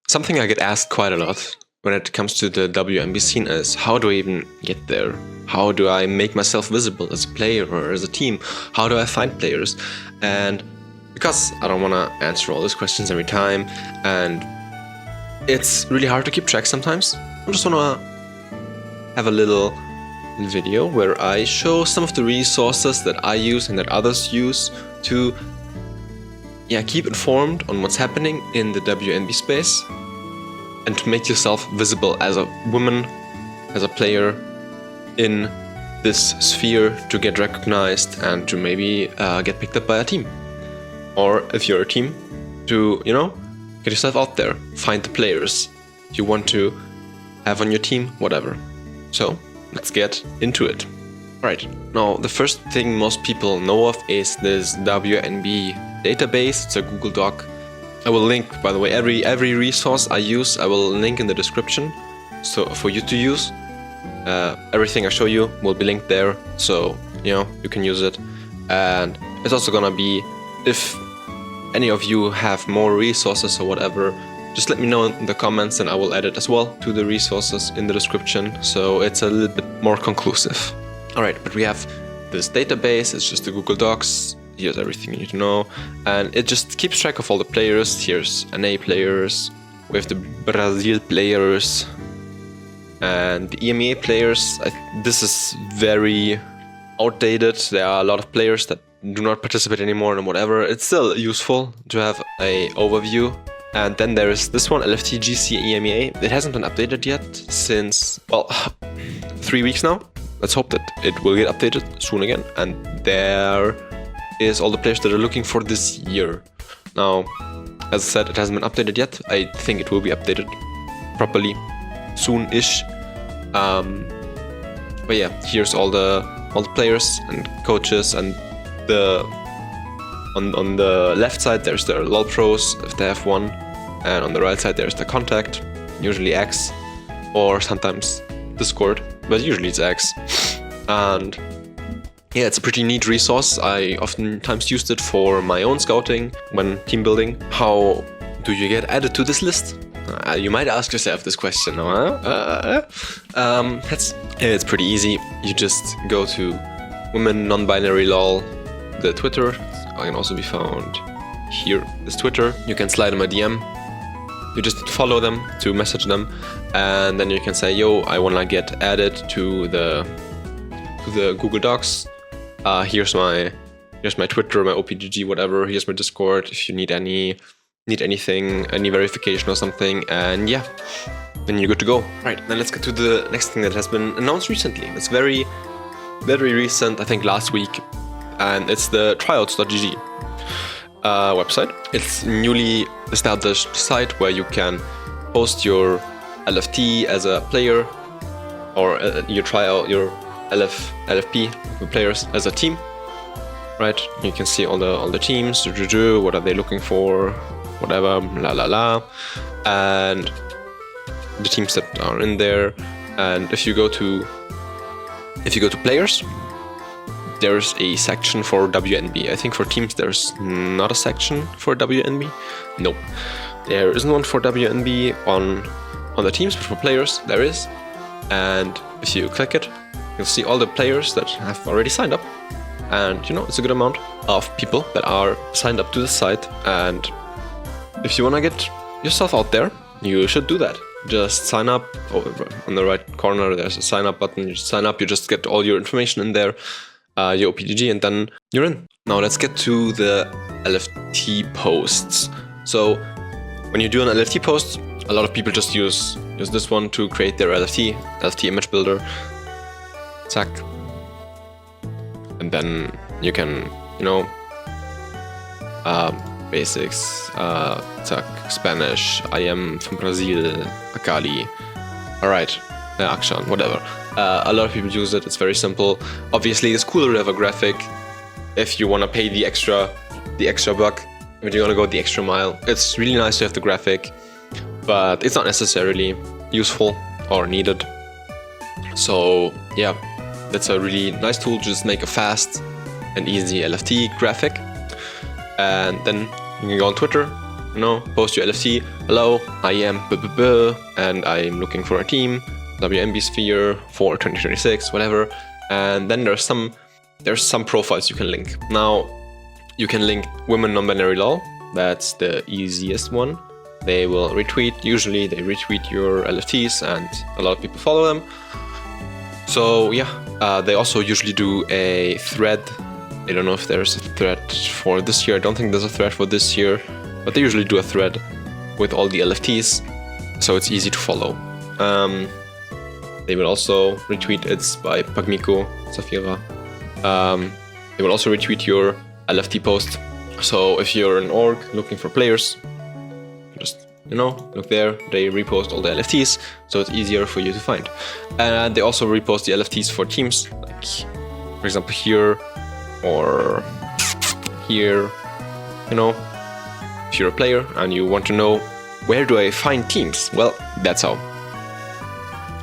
Something I get asked quite a lot when it comes to the WMB scene is, how do I even get there? How do I make myself visible as a player or as a team? How do I find players? And because I don't want to answer all those questions every time, and it's really hard to keep track sometimes, I just want to have a little video where I show some of the resources that I use and that others use to keep informed on what's happening in the WNB space and to make yourself visible as a woman, as a player in this sphere, to get recognized and to maybe get picked up by a team. Or if you're a team, to, get yourself out there, find the players you want to have on your team, whatever. So let's get into it. Right, now the first thing most people know of is this WNB Database. It's a Google Doc. I will link, by the way, every resource I use, I will link in the description, so for you to use. Everything I show you will be linked there, so you can use it. And it's also gonna be, if any of you have more resources or whatever, just let me know in the comments and I will add it as well to the resources in the description, so it's a little bit more conclusive. Alright, but we have this database. It's just the Google Docs. Here's everything you need to know, and it just keeps track of all the players. Here's NA players, we have the Brazil players and the EMEA players. This is very outdated. There are a lot of players that do not participate anymore and whatever. It's still useful to have an overview. And then there is this one, LFTGC EMEA. It hasn't been updated yet since, well, 3 weeks now. Let's hope that it will get updated soon again. And there is all the players that are looking for this year. Now, as I said, it hasn't been updated yet. I think it will be updated properly soon-ish. But yeah, here's all the players and coaches, and on the left side there's their LoL pros if they have one, and on the right side there's the contact, usually X or sometimes Discord, but usually it's X. And yeah, it's a pretty neat resource. I oftentimes used it for my own scouting when team building. How do you get added to this list? You might ask yourself this question. It's pretty easy. You just go to WomenNbLoL, the Twitter. It can also be found here. Is Twitter. You can slide them a DM. You just follow them to message them, and then you can say, "Yo, I wanna get added to the Google Docs. Here's my Twitter, my OPGG, whatever. Here's my Discord. If you need anything, any verification or something," and yeah, then you're good to go. Right, then let's get to the next thing that has been announced recently. It's very, very recent, I think last week, and it's the Tryouts.gg website. It's a newly established site where you can post your LFT as a player, or you try out your LFP players as a team. Right, you can see all the teams, what are they looking for, whatever, and the teams that are in there. And if you go to players, there's a section for WNB. I think for teams there's not a section for WNB. Nope, there isn't one for WNB on the teams, but for players there is. And if you click it, you'll see all the players that have already signed up. And it's a good amount of people that are signed up to the site. And if you want to get yourself out there, you should do that. Just sign up. On the right corner there's a sign up button. You just sign up, you just get all your information in there, your OPGG, and then you're in. Now let's get to the LFT posts. So when you do an LFT post, a lot of people just use this one to create their LFT image builder. Zack. And then you can, basics, Spanish, I am from Brazil, Akali, alright, Akshan, whatever. A lot of people use it, it's very simple. Obviously, it's cooler to have a graphic if you want to pay the extra buck, if you want to go the extra mile. It's really nice to have the graphic, but it's not necessarily useful or needed. So, yeah. That's a really nice tool to just make a fast and easy LFT graphic. And then you can go on Twitter, you know, post your LFT. Hello, I am and I'm looking for a team, WomenNb Sphere for 2026, whatever. And then there's some profiles you can link. Now, you can link WomenNbLoL. That's the easiest one. They will retweet. Usually, they retweet your LFTs, and a lot of people follow them. So yeah, they also usually do a thread. I don't know if there's a thread for this year. I don't think there's a thread for this year, but they usually do a thread with all the LFTs, so it's easy to follow. They will also retweet. It's by Pagmiko Safira. They will also retweet your LFT post. So if you're an org looking for players, just, you know, look there. They repost all the LFTs, so it's easier for you to find. And they also repost the LFTs for teams, like for example here or here. You know, if you're a player and you want to know where do I find teams, well, that's how.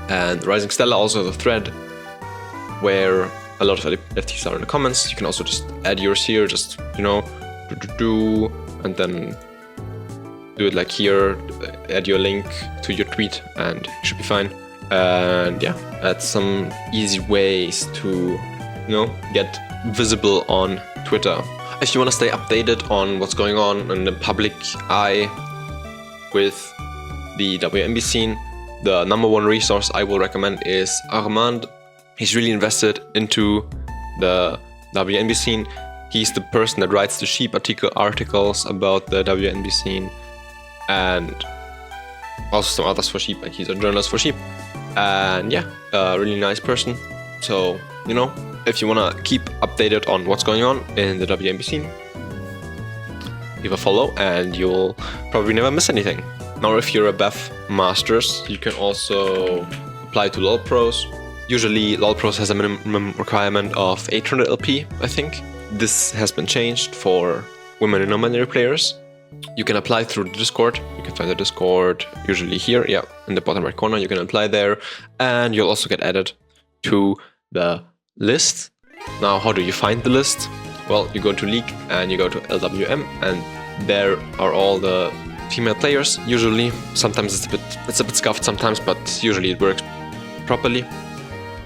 And Rising Stella also has a thread where a lot of LFTs are in the comments. You can also just add yours here, just, you know, and then do it like here, add your link to your tweet, and you should be fine. And yeah, that's some easy ways to, you know, get visible on Twitter. If you want to stay updated on what's going on in the public eye with the WomenNb scene, the #1 resource I will recommend is Armand. He's really invested into the WomenNb scene. He's the person that writes the Sheep articles about the WomenNb scene, and also some others for Sheep, like he's a journalist for Sheep. And yeah, a really nice person. So, you know, if you want to keep updated on what's going on in the WomenNb scene, give a follow and you'll probably never miss anything. Now, if you're a BEF Masters, you can also apply to LoL Pros. Usually, LoL Pros has a minimum requirement of 800 LP, I think. This has been changed for women and non-binary players. You can apply through the Discord. You can find the Discord usually here, yeah, in the bottom right corner. You can apply there, and you'll also get added to the list. Now, how do you find the list? Well, you go to League and you go to LWM, and there are all the female players. Usually, sometimes it's a bit scuffed sometimes, but usually it works properly.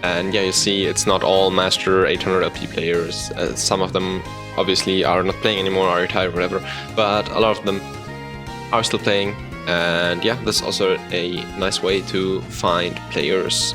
And yeah, you see it's not all master 800 LP players. Some of them obviously are not playing anymore, are retired, whatever, but a lot of them are still playing. And yeah, that's also a nice way to find players